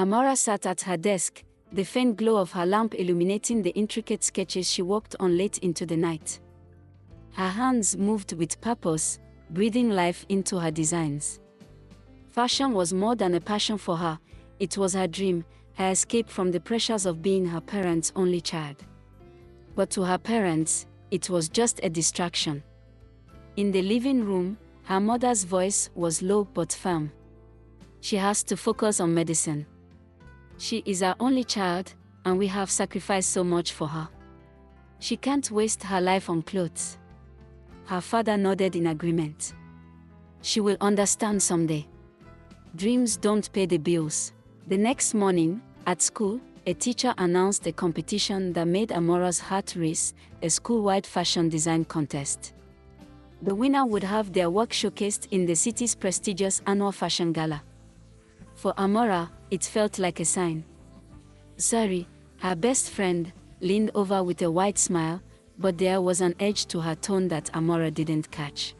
Amara sat at her desk, the faint glow of her lamp illuminating the intricate sketches she worked on late into the night. Her hands moved with purpose, breathing life into her designs. Fashion was more than a passion for her, it was her dream, her escape from the pressures of being her parents' only child. But to her parents, it was just a distraction. In the living room, her mother's voice was low but firm. She has to focus on medicine. She is our only child, and we have sacrificed so much for her. She can't waste her life on clothes. Her father nodded in agreement. She will understand someday. Dreams don't pay the bills. The next morning, at school, a teacher announced a competition that made Amara's heart race, a school-wide fashion design contest. The winner would have their work showcased in the city's prestigious annual fashion gala. For Amara, it felt like a sign. Zari, her best friend, leaned over with a wide smile, but there was an edge to her tone that Amara didn't catch.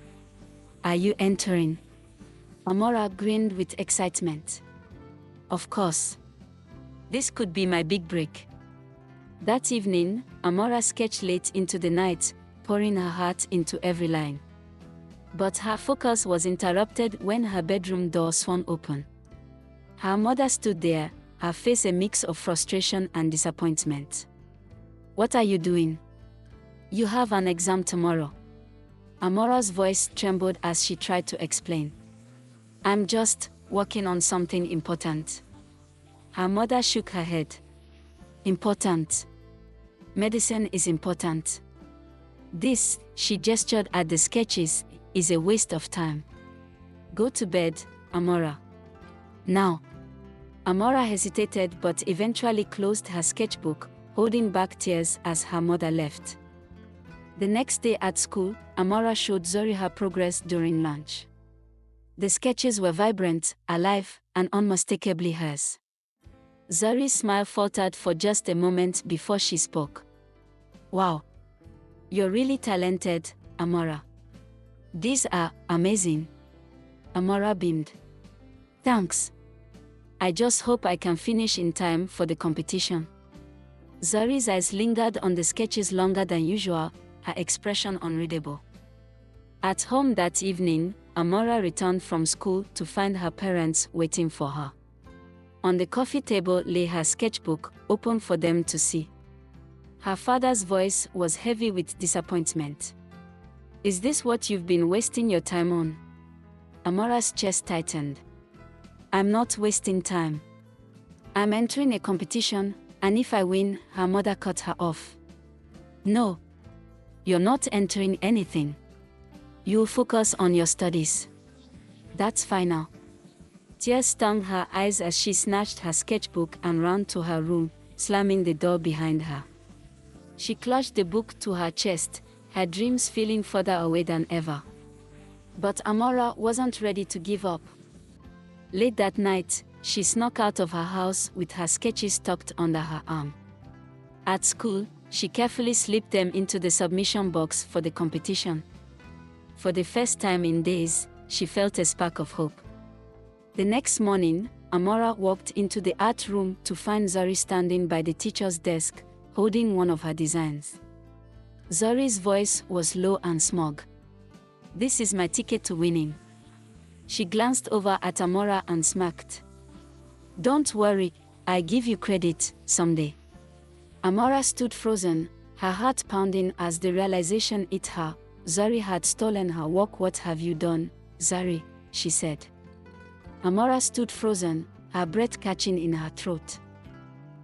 "Are you entering?" Amara grinned with excitement. "Of course. This could be my big break." That evening, Amara sketched late into the night, pouring her heart into every line. But her focus was interrupted when her bedroom door swung open. Her mother stood there, her face a mix of frustration and disappointment. "What are you doing? You have an exam tomorrow." Amara's voice trembled as she tried to explain. "I'm just working on something important." Her mother shook her head. "Important? Medicine is important. This," she gestured at the sketches, "is a waste of time. Go to bed, Amara. Now." Amara hesitated but eventually closed her sketchbook, holding back tears as her mother left. The next day at school, Amara showed Zari her progress during lunch. The sketches were vibrant, alive, and unmistakably hers. Zari's smile faltered for just a moment before she spoke. "Wow. You're really talented, Amara. These are amazing." Amara beamed. "Thanks. I just hope I can finish in time for the competition." Zari's eyes lingered on the sketches longer than usual, her expression unreadable. At home that evening, Amara returned from school to find her parents waiting for her. On the coffee table lay her sketchbook, open for them to see. Her father's voice was heavy with disappointment. "Is this what you've been wasting your time on?" Amara's chest tightened. "I'm not wasting time. I'm entering a competition, and if I win," her mother cut her off. "No. You're not entering anything. You'll focus on your studies. That's final." Tears stung her eyes as she snatched her sketchbook and ran to her room, slamming the door behind her. She clutched the book to her chest, her dreams feeling further away than ever. But Amara wasn't ready to give up. Late that night, she snuck out of her house with her sketches tucked under her arm. At school, she carefully slipped them into the submission box for the competition. For the first time in days, she felt a spark of hope. The next morning, Amara walked into the art room to find Zari standing by the teacher's desk, holding one of her designs. Zari's voice was low and smug. "This is my ticket to winning." She glanced over at Amara and smirked. "Don't worry, I give you credit someday." Amara stood frozen, her heart pounding as the realization hit her. Zari had stolen her work. "What have you done, Zari?" she said. Amara stood frozen, her breath catching in her throat.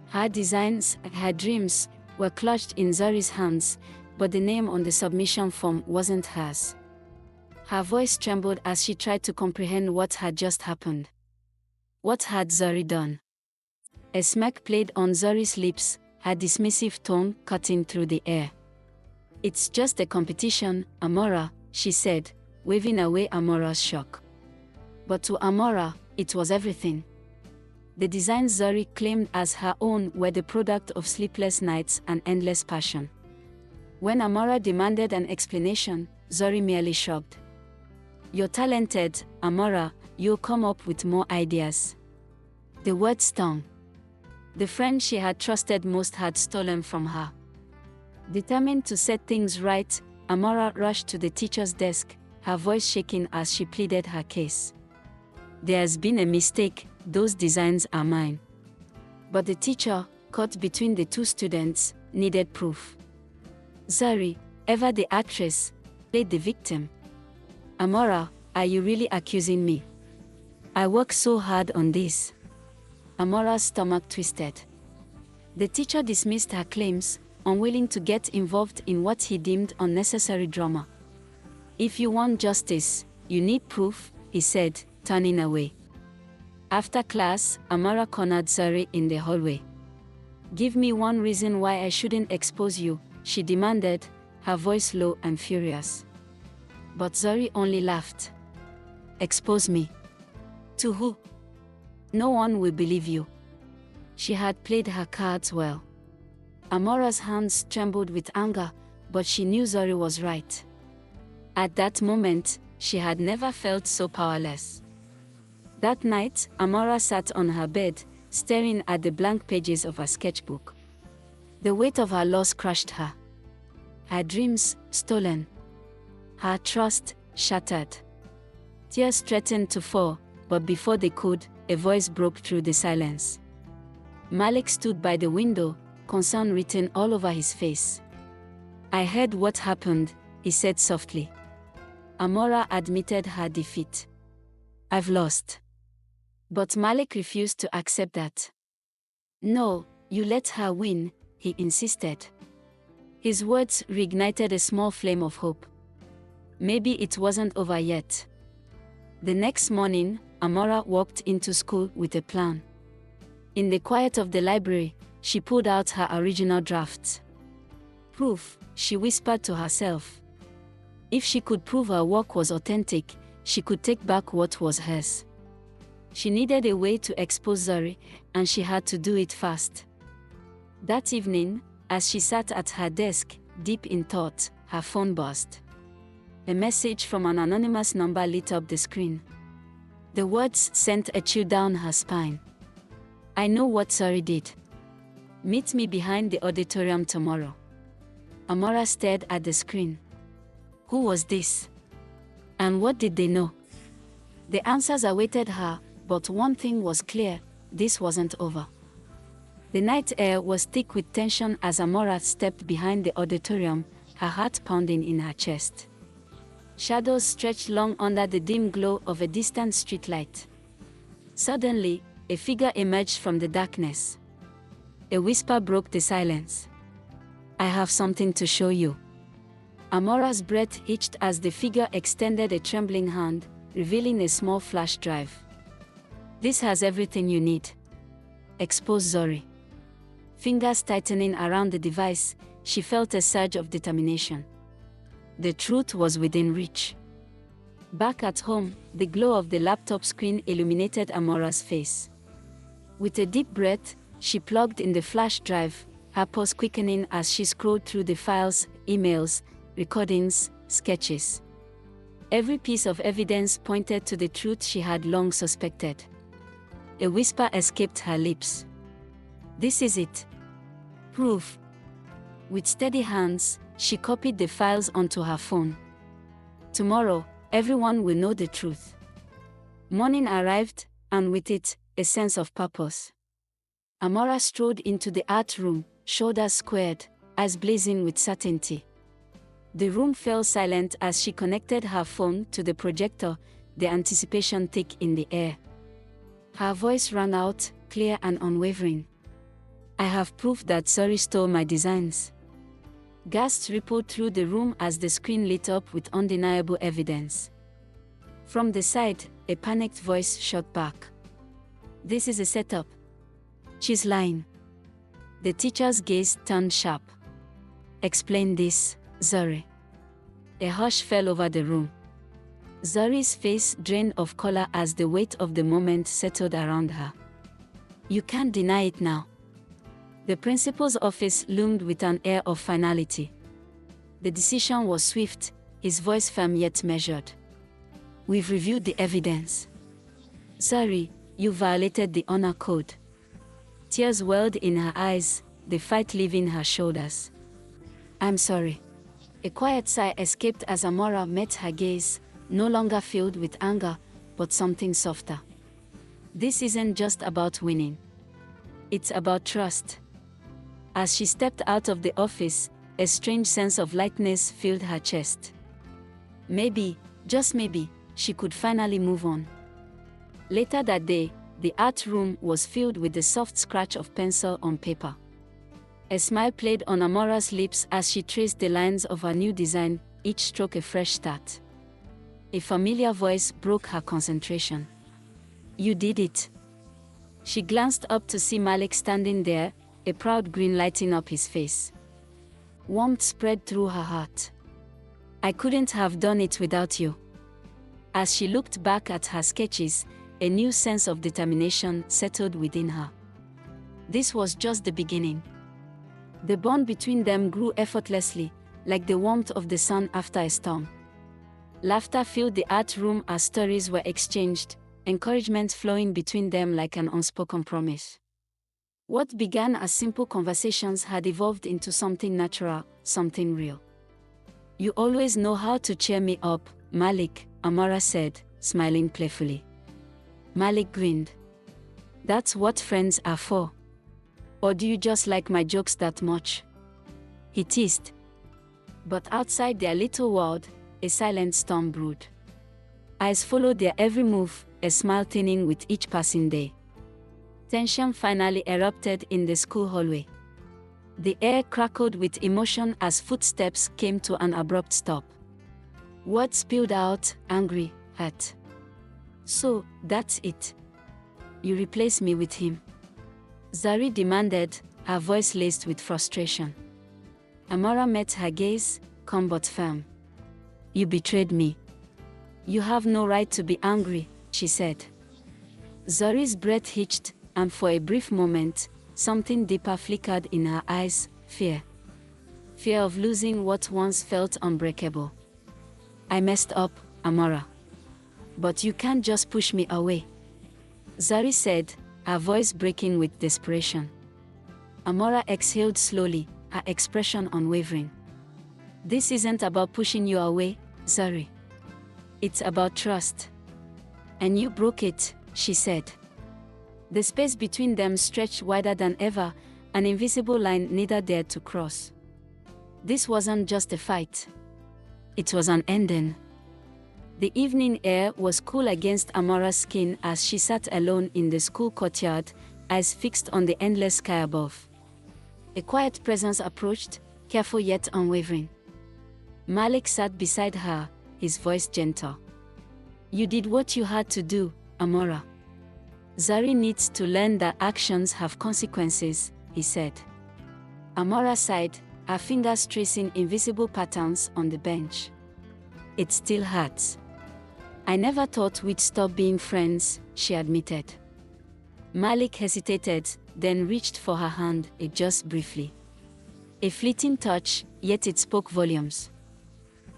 Her designs, her dreams, were clutched in Zari's hands, but the name on the submission form wasn't hers. Her voice trembled as she tried to comprehend what had just happened. What had Zari done? A smirk played on Zari's lips, her dismissive tone cutting through the air. "It's just a competition, Amara," she said, waving away Amara's shock. But to Amara, it was everything. The designs Zari claimed as her own were the product of sleepless nights and endless passion. When Amara demanded an explanation, Zari merely shrugged. "You're talented, Amara, you'll come up with more ideas." The word stung. The friend she had trusted most had stolen from her. Determined to set things right, Amara rushed to the teacher's desk, her voice shaking as she pleaded her case. "There's been a mistake, those designs are mine." But the teacher, caught between the two students, needed proof. Zari, ever the actress, played the victim. "Amara, are you really accusing me? I worked so hard on this." Amara's stomach twisted. The teacher dismissed her claims, unwilling to get involved in what he deemed unnecessary drama. "If you want justice, you need proof," he said, turning away. After class, Amara cornered Zari in the hallway. "Give me one reason why I shouldn't expose you," she demanded, her voice low and furious. But Zari only laughed. "Expose me? To who? No one will believe you." She had played her cards well. Amara's hands trembled with anger, but she knew Zari was right. At that moment, she had never felt so powerless. That night, Amara sat on her bed, staring at the blank pages of her sketchbook. The weight of her loss crushed her. Her dreams, stolen. Her trust, shattered. Tears threatened to fall, but before they could, a voice broke through the silence. Malik stood by the window, concern written all over his face. "I heard what happened," he said softly. Amara admitted her defeat. "I've lost." But Malik refused to accept that. "No, you let her win," he insisted. His words reignited a small flame of hope. Maybe it wasn't over yet. The next morning, Amara walked into school with a plan. In the quiet of the library, she pulled out her original drafts. "Proof," she whispered to herself. If she could prove her work was authentic, she could take back what was hers. She needed a way to expose Zari, and she had to do it fast. That evening, as she sat at her desk, deep in thought, her phone buzzed. A message from an anonymous number lit up the screen. The words sent a chill down her spine. "I know what Zari did. Meet me behind the auditorium tomorrow." Amara stared at the screen. Who was this? And what did they know? The answers awaited her, but one thing was clear: this wasn't over. The night air was thick with tension as Amara stepped behind the auditorium, her heart pounding in her chest. Shadows stretched long under the dim glow of a distant streetlight. Suddenly, a figure emerged from the darkness. A whisper broke the silence. "I have something to show you." Amara's breath hitched as the figure extended a trembling hand, revealing a small flash drive. "This has everything you need. Expose Zari." Fingers tightening around the device, she felt a surge of determination. The truth was within reach. Back at home, the glow of the laptop screen illuminated Amara's face. With a deep breath, she plugged in the flash drive, her pulse quickening as she scrolled through the files, emails, recordings, sketches. Every piece of evidence pointed to the truth she had long suspected. A whisper escaped her lips. "This is it. Proof." With steady hands, she copied the files onto her phone. "Tomorrow, everyone will know the truth." Morning arrived, and with it, a sense of purpose. Amara strode into the art room, shoulders squared, eyes blazing with certainty. The room fell silent as she connected her phone to the projector, the anticipation thick in the air. Her voice rang out, clear and unwavering. "I have proof that Zari stole my designs." Gasps rippled through the room as the screen lit up with undeniable evidence. From the side, a panicked voice shot back. "This is a setup. She's lying." The teacher's gaze turned sharp. "Explain this, Zari." A hush fell over the room. Zari's face drained of color as the weight of the moment settled around her. "You can't deny it now." The principal's office loomed with an air of finality. The decision was swift, his voice firm yet measured. "We've reviewed the evidence. Zari, You violated the honor code. Tears welled in her eyes, the fight leaving her shoulders. I'm sorry. A quiet sigh escaped as Amara met her gaze, no longer filled with anger, but something softer. This isn't just about winning. It's about trust. As she stepped out of the office, a strange sense of lightness filled her chest. Maybe, just maybe, she could finally move on. Later that day, the art room was filled with the soft scratch of pencil on paper. A smile played on Amara's lips as she traced the lines of her new design, each stroke a fresh start. A familiar voice broke her concentration. You did it. She glanced up to see Malik standing there, a proud grin lighting up his face. Warmth spread through her heart. I couldn't have done it without you. As she looked back at her sketches, a new sense of determination settled within her. This was just the beginning. The bond between them grew effortlessly, like the warmth of the sun after a storm. Laughter filled the art room as stories were exchanged, encouragement flowing between them like an unspoken promise. What began as simple conversations had evolved into something natural, something real. You always know how to cheer me up, Malik, Amara said, smiling playfully. Malik grinned. That's what friends are for. Or do you just like my jokes that much? He teased. But outside their little world, a silent storm brewed. Eyes followed their every move, a smile thinning with each passing day. Tension finally erupted in the school hallway. The air crackled with emotion as footsteps came to an abrupt stop. Words spilled out, angry, hurt. So, that's it. You replace me with him? Zari demanded, her voice laced with frustration. Amara met her gaze, calm but firm. You betrayed me. You have no right to be angry, she said. Zari's breath hitched, and for a brief moment, something deeper flickered in her eyes, fear. Fear of losing what once felt unbreakable. I messed up, Amara. But you can't just push me away. Zari said, her voice breaking with desperation. Amara exhaled slowly, her expression unwavering. This isn't about pushing you away, Zari. It's about trust. And you broke it, she said. The space between them stretched wider than ever, an invisible line neither dared to cross. This wasn't just a fight. It was an ending. The evening air was cool against Amara's skin as she sat alone in the school courtyard, eyes fixed on the endless sky above. A quiet presence approached, careful yet unwavering. Malik sat beside her, his voice gentle. You did what you had to do, Amara. Zari needs to learn that actions have consequences, he said. Amara sighed, her fingers tracing invisible patterns on the bench. It still hurts. I never thought we'd stop being friends, she admitted. Malik hesitated, then reached for her hand, just briefly. A fleeting touch, yet it spoke volumes.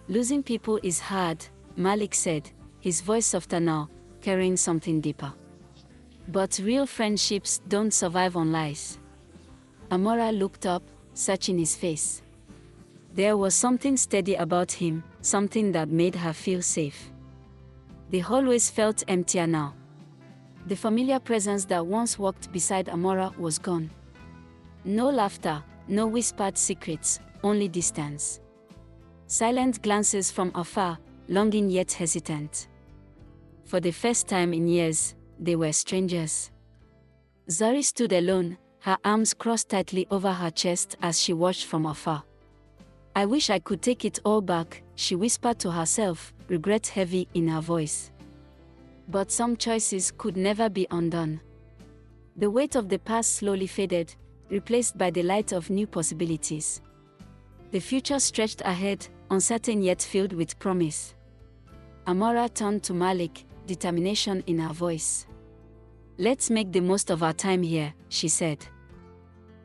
Losing people is hard, Malik said, his voice softer now, carrying something deeper. But real friendships don't survive on lies. Amara looked up, searching his face. There was something steady about him, something that made her feel safe. The hallways felt emptier now. The familiar presence that once walked beside Amara was gone. No laughter, no whispered secrets, only distance. Silent glances from afar, longing yet hesitant. For the first time in years, they were strangers. Zari stood alone, her arms crossed tightly over her chest as she watched from afar. I wish I could take it all back, she whispered to herself, regret heavy in her voice. But some choices could never be undone. The weight of the past slowly faded, replaced by the light of new possibilities. The future stretched ahead, uncertain yet filled with promise. Amara turned to Malik, determination in her voice. Let's make the most of our time here, she said.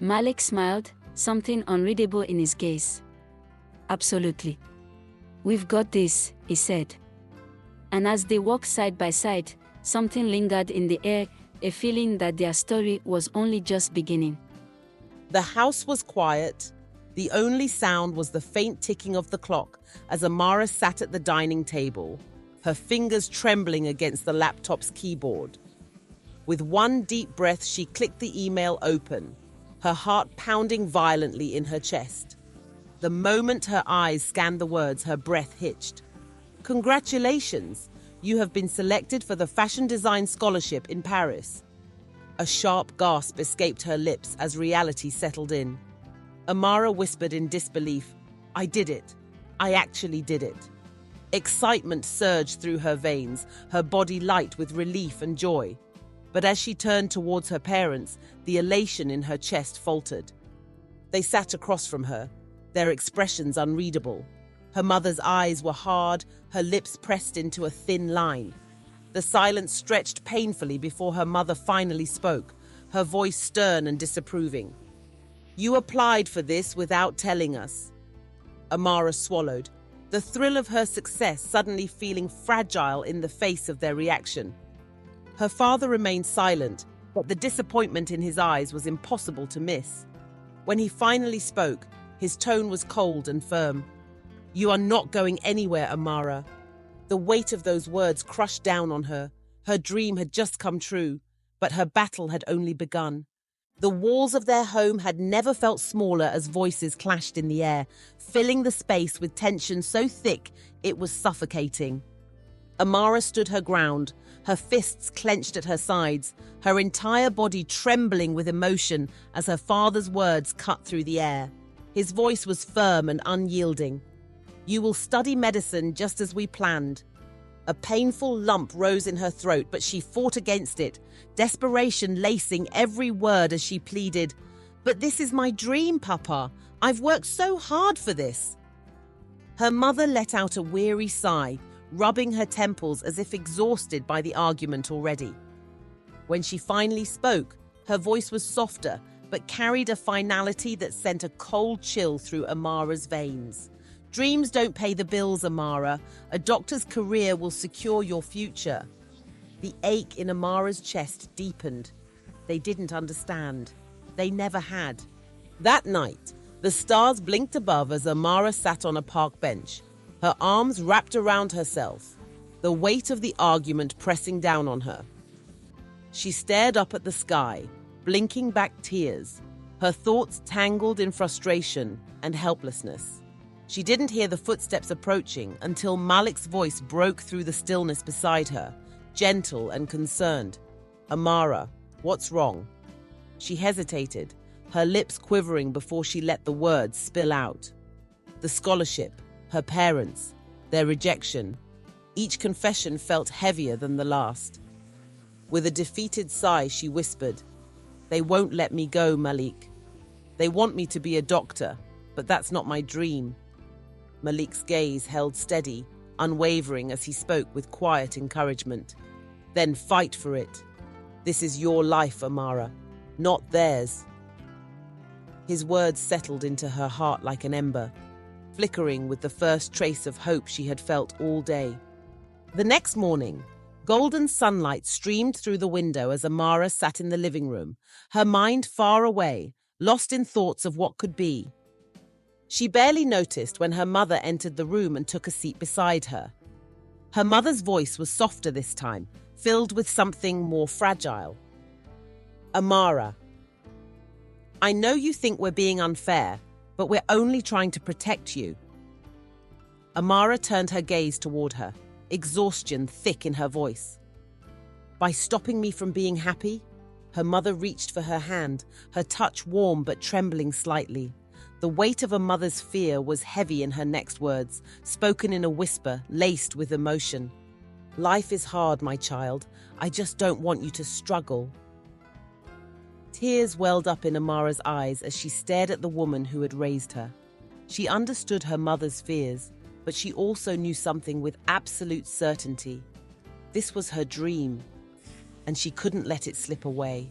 Malik smiled, something unreadable in his gaze. Absolutely. We've got this, he said. And as they walked side by side, something lingered in the air, a feeling that their story was only just beginning. The house was quiet. The only sound was the faint ticking of the clock as Amara sat at the dining table, her fingers trembling against the laptop's keyboard. With one deep breath, she clicked the email open, her heart pounding violently in her chest. The moment her eyes scanned the words, her breath hitched. "Congratulations! You have been selected for the Fashion Design Scholarship in Paris." A sharp gasp escaped her lips as reality settled in. Amara whispered in disbelief, "I did it. I actually did it." Excitement surged through her veins, her body light with relief and joy. But as she turned towards her parents, the elation in her chest faltered. They sat across from her, their expressions unreadable. Her mother's eyes were hard, her lips pressed into a thin line. The silence stretched painfully before her mother finally spoke, her voice stern and disapproving. "You applied for this without telling us." Amara swallowed, the thrill of her success suddenly feeling fragile in the face of their reaction. Her father remained silent, but the disappointment in his eyes was impossible to miss. When he finally spoke, his tone was cold and firm. "You are not going anywhere, Amara." The weight of those words crushed down on her. Her dream had just come true, but her battle had only begun. The walls of their home had never felt smaller as voices clashed in the air, filling the space with tension so thick it was suffocating. Amara stood her ground, her fists clenched at her sides, her entire body trembling with emotion as her father's words cut through the air. His voice was firm and unyielding. "You will study medicine just as we planned." A painful lump rose in her throat, but she fought against it, desperation lacing every word as she pleaded, "But this is my dream, Papa. I've worked so hard for this." Her mother let out a weary sigh, rubbing her temples as if exhausted by the argument already. When she finally spoke, her voice was softer, but carried a finality that sent a cold chill through Amara's veins. "Dreams don't pay the bills, Amara. A doctor's career will secure your future." The ache in Amara's chest deepened. They didn't understand. They never had. That night, the stars blinked above as Amara sat on a park bench, her arms wrapped around herself, the weight of the argument pressing down on her. She stared up at the sky, blinking back tears, her thoughts tangled in frustration and helplessness. She didn't hear the footsteps approaching until Malik's voice broke through the stillness beside her, gentle and concerned. "Amara, what's wrong?" She hesitated, her lips quivering before she let the words spill out. The scholarship, her parents, their rejection. Each confession felt heavier than the last. With a defeated sigh, she whispered, "They won't let me go, Malik. They want me to be a doctor, but that's not my dream." Malik's gaze held steady, unwavering as he spoke with quiet encouragement. "Then fight for it. This is your life, Amara, not theirs." His words settled into her heart like an ember, flickering with the first trace of hope she had felt all day. The next morning, golden sunlight streamed through the window as Amara sat in the living room, her mind far away, lost in thoughts of what could be. She barely noticed when her mother entered the room and took a seat beside her. Her mother's voice was softer this time, filled with something more fragile. "Amara, I know you think we're being unfair, but we're only trying to protect you." Amara turned her gaze toward her, exhaustion thick in her voice. "By stopping me from being happy?" Her mother reached for her hand, her touch warm but trembling slightly. The weight of a mother's fear was heavy in her next words, spoken in a whisper, laced with emotion. "Life is hard, my child. I just don't want you to struggle." Tears welled up in Amara's eyes as she stared at the woman who had raised her. She understood her mother's fears, but she also knew something with absolute certainty. This was her dream, and she couldn't let it slip away.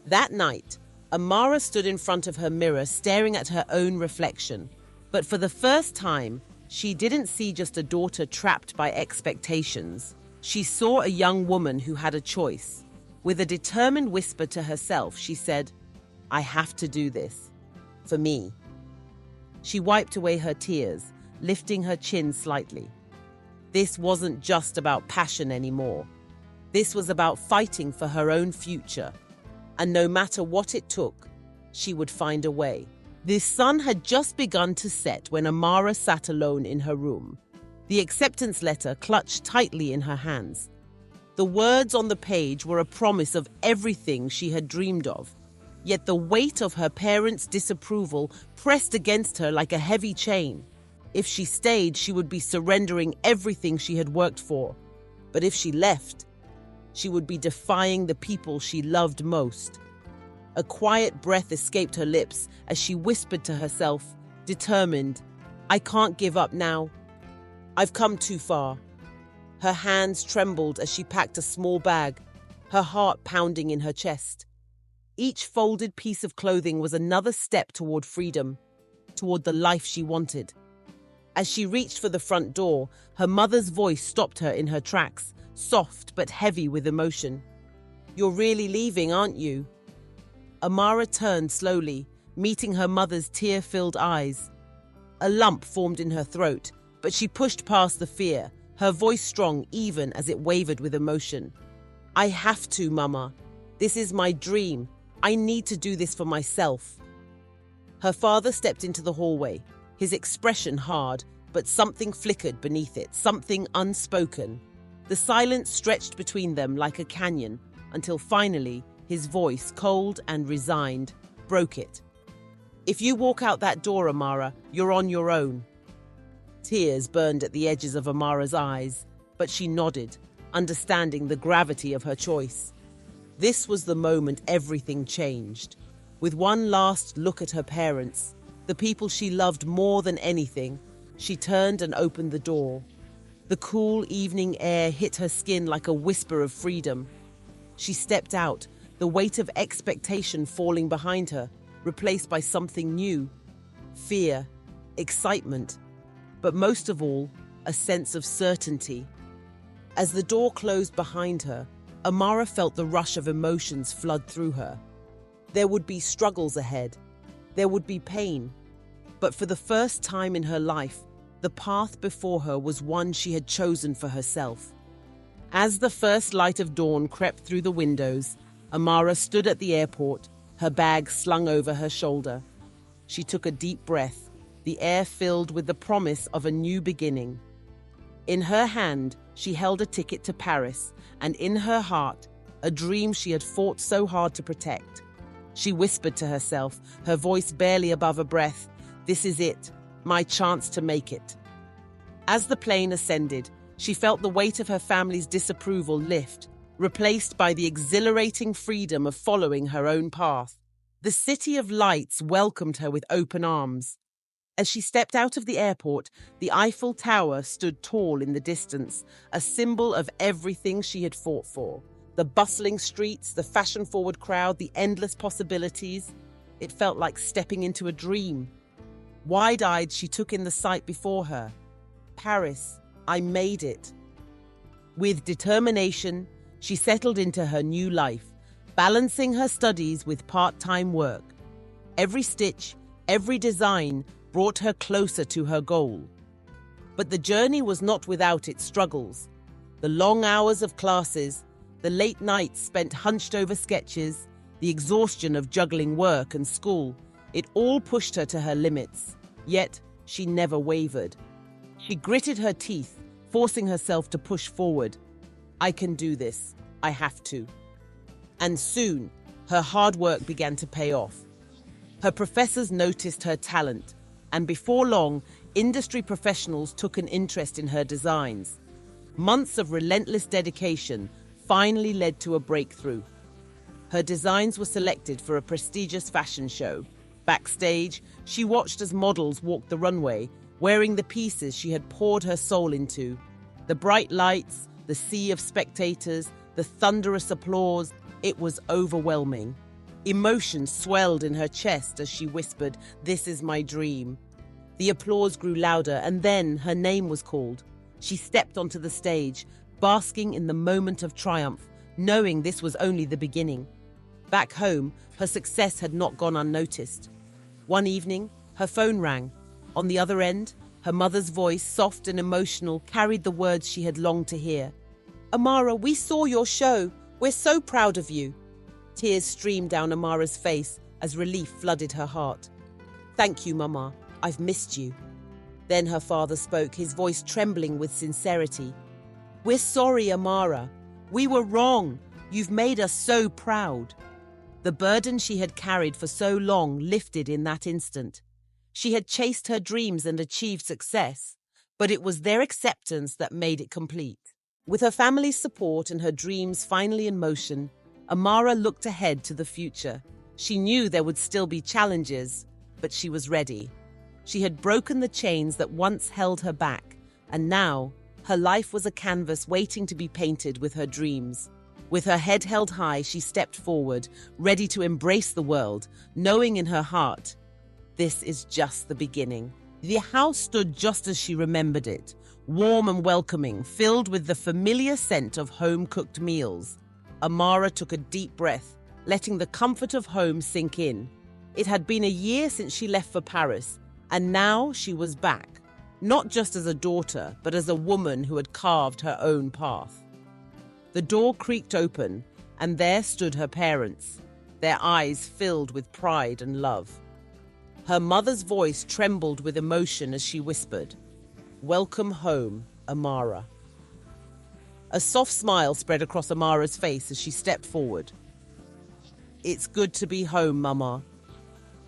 That night, Amara stood in front of her mirror staring at her own reflection. But for the first time, she didn't see just a daughter trapped by expectations. She saw a young woman who had a choice, With a determined whisper to herself, she said, "I have to do this. For me." She wiped away her tears, lifting her chin slightly. This wasn't just about passion anymore. This was about fighting for her own future. And no matter what it took, she would find a way. The sun had just begun to set when Amara sat alone in her room, the acceptance letter clutched tightly in her hands. The words on the page were a promise of everything she had dreamed of. Yet the weight of her parents' disapproval pressed against her like a heavy chain. If she stayed, she would be surrendering everything she had worked for. But if she left, she would be defying the people she loved most. A quiet breath escaped her lips as she whispered to herself, determined, "I can't give up now. I've come too far." Her hands trembled as she packed a small bag, her heart pounding in her chest. Each folded piece of clothing was another step toward freedom, toward the life she wanted. As she reached for the front door, her mother's voice stopped her in her tracks, soft but heavy with emotion. "You're really leaving, aren't you?" Amara turned slowly, meeting her mother's tear-filled eyes. A lump formed in her throat, but she pushed past the fear, her voice strong even as it wavered with emotion. "I have to, Mama. This is my dream. I need to do this for myself." Her father stepped into the hallway, his expression hard, but something flickered beneath it, something unspoken. The silence stretched between them like a canyon, until finally, his voice, cold and resigned, broke it. "If you walk out that door, Amara, you're on your own." Tears burned at the edges of Amara's eyes, but she nodded, understanding the gravity of her choice. This was the moment everything changed. With one last look at her parents, the people she loved more than anything, she turned and opened the door. The cool evening air hit her skin like a whisper of freedom. She stepped out, the weight of expectation falling behind her, replaced by something new. Fear, excitement, but most of all, a sense of certainty. As the door closed behind her, Amara felt the rush of emotions flood through her. There would be struggles ahead. There would be pain. But for the first time in her life, the path before her was one she had chosen for herself. As the first light of dawn crept through the windows, Amara stood at the airport, her bag slung over her shoulder. She took a deep breath, the air filled with the promise of a new beginning. In her hand, she held a ticket to Paris, and in her heart, a dream she had fought so hard to protect. She whispered to herself, her voice barely above a breath, "This is it, my chance to make it." As the plane ascended, she felt the weight of her family's disapproval lift, replaced by the exhilarating freedom of following her own path. The city of lights welcomed her with open arms. As she stepped out of the airport, the Eiffel Tower stood tall in the distance, a symbol of everything she had fought for. The bustling streets, the fashion-forward crowd, the endless possibilities. It felt like stepping into a dream. Wide-eyed, she took in the sight before her. Paris, I made it. With determination, she settled into her new life, balancing her studies with part-time work. Every stitch, every design brought her closer to her goal. But the journey was not without its struggles. The long hours of classes, the late nights spent hunched over sketches, the exhaustion of juggling work and school, it all pushed her to her limits. Yet, she never wavered. She gritted her teeth, forcing herself to push forward. "I can do this. I have to." And soon, her hard work began to pay off. Her professors noticed her talent, and before long, industry professionals took an interest in her designs. Months of relentless dedication finally led to a breakthrough. Her designs were selected for a prestigious fashion show. Backstage, she watched as models walked the runway, wearing the pieces she had poured her soul into. The bright lights, the sea of spectators, the thunderous applause, it was overwhelming. Emotion swelled in her chest as she whispered, "This is my dream." The applause grew louder, and then her name was called. She stepped onto the stage, basking in the moment of triumph, knowing this was only the beginning. Back home, her success had not gone unnoticed. One evening, her phone rang. On the other end, her mother's voice, soft and emotional, carried the words she had longed to hear. "Amara, we saw your show. We're so proud of you." Tears streamed down Amara's face as relief flooded her heart. "Thank you, Mama. I've missed you." Then her father spoke, his voice trembling with sincerity. "We're sorry, Amara. We were wrong. You've made us so proud." The burden she had carried for so long lifted in that instant. She had chased her dreams and achieved success, but it was their acceptance that made it complete. With her family's support and her dreams finally in motion, Amara looked ahead to the future. She knew there would still be challenges, but she was ready. She had broken the chains that once held her back, and now her life was a canvas waiting to be painted with her dreams. With her head held high, she stepped forward, ready to embrace the world, knowing in her heart, this is just the beginning. The house stood just as she remembered it, warm and welcoming, filled with the familiar scent of home-cooked meals. Amara took a deep breath, letting the comfort of home sink in. It had been a year since she left for Paris, and now she was back, not just as a daughter, but as a woman who had carved her own path. The door creaked open, and there stood her parents, their eyes filled with pride and love. Her mother's voice trembled with emotion as she whispered, "Welcome home, Amara." A soft smile spread across Amara's face as she stepped forward. "It's good to be home, Mama."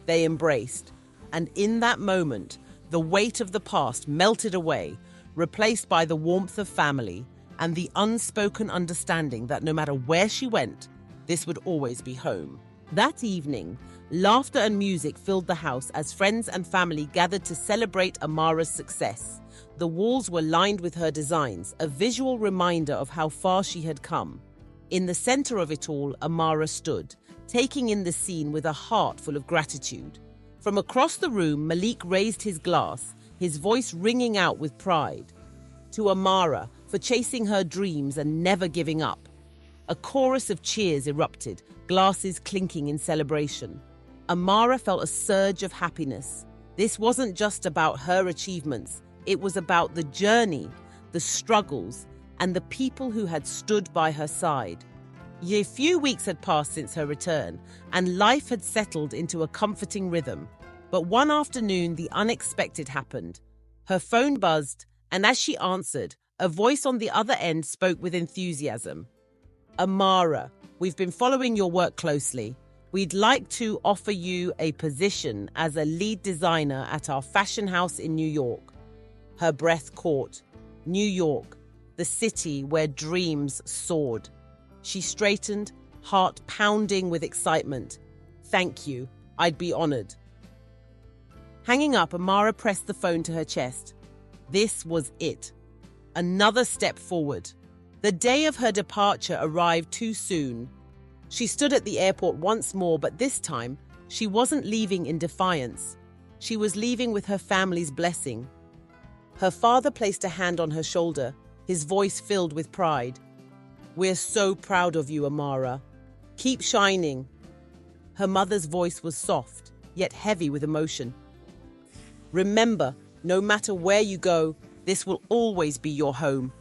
They embraced, and in that moment, the weight of the past melted away, replaced by the warmth of family and the unspoken understanding that no matter where she went, this would always be home. That evening, laughter and music filled the house as friends and family gathered to celebrate Amara's success. The walls were lined with her designs, a visual reminder of how far she had come. In the center of it all, Amara stood, taking in the scene with a heart full of gratitude. From across the room, Malik raised his glass, his voice ringing out with pride. To Amara, for chasing her dreams and never giving up. A chorus of cheers erupted, glasses clinking in celebration. Amara felt a surge of happiness. This wasn't just about her achievements, it was about the journey, the struggles, and the people who had stood by her side. A few weeks had passed since her return, and life had settled into a comforting rhythm. But one afternoon, the unexpected happened. Her phone buzzed, and as she answered, a voice on the other end spoke with enthusiasm. "Amara, we've been following your work closely. We'd like to offer you a position as a lead designer at our fashion house in New York." Her breath caught. New York, the city where dreams soared. She straightened, heart pounding with excitement. "Thank you. I'd be honored." Hanging up, Amara pressed the phone to her chest. This was it. Another step forward. The day of her departure arrived too soon. She stood at the airport once more, but this time, she wasn't leaving in defiance. She was leaving with her family's blessing. Her father placed a hand on her shoulder, his voice filled with pride. "We're so proud of you, Amara. Keep shining." Her mother's voice was soft, yet heavy with emotion. "Remember, no matter where you go, this will always be your home."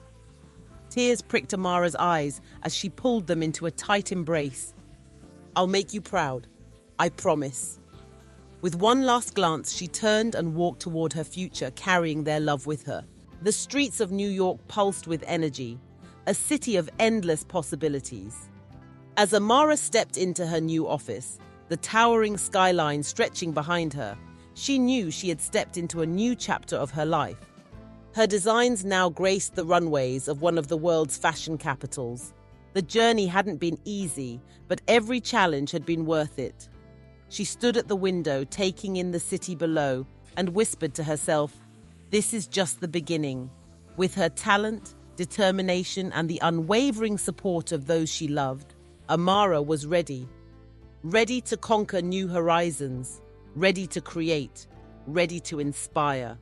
Tears pricked Amara's eyes as she pulled them into a tight embrace. "I'll make you proud. I promise." With one last glance, she turned and walked toward her future, carrying their love with her. The streets of New York pulsed with energy, a city of endless possibilities. As Amara stepped into her new office, the towering skyline stretching behind her, she knew she had stepped into a new chapter of her life. Her designs now graced the runways of one of the world's fashion capitals. The journey hadn't been easy, but every challenge had been worth it. She stood at the window, taking in the city below, and whispered to herself, "This is just the beginning." With her talent, determination, and the unwavering support of those she loved, Amara was ready. Ready to conquer new horizons, ready to create, ready to inspire.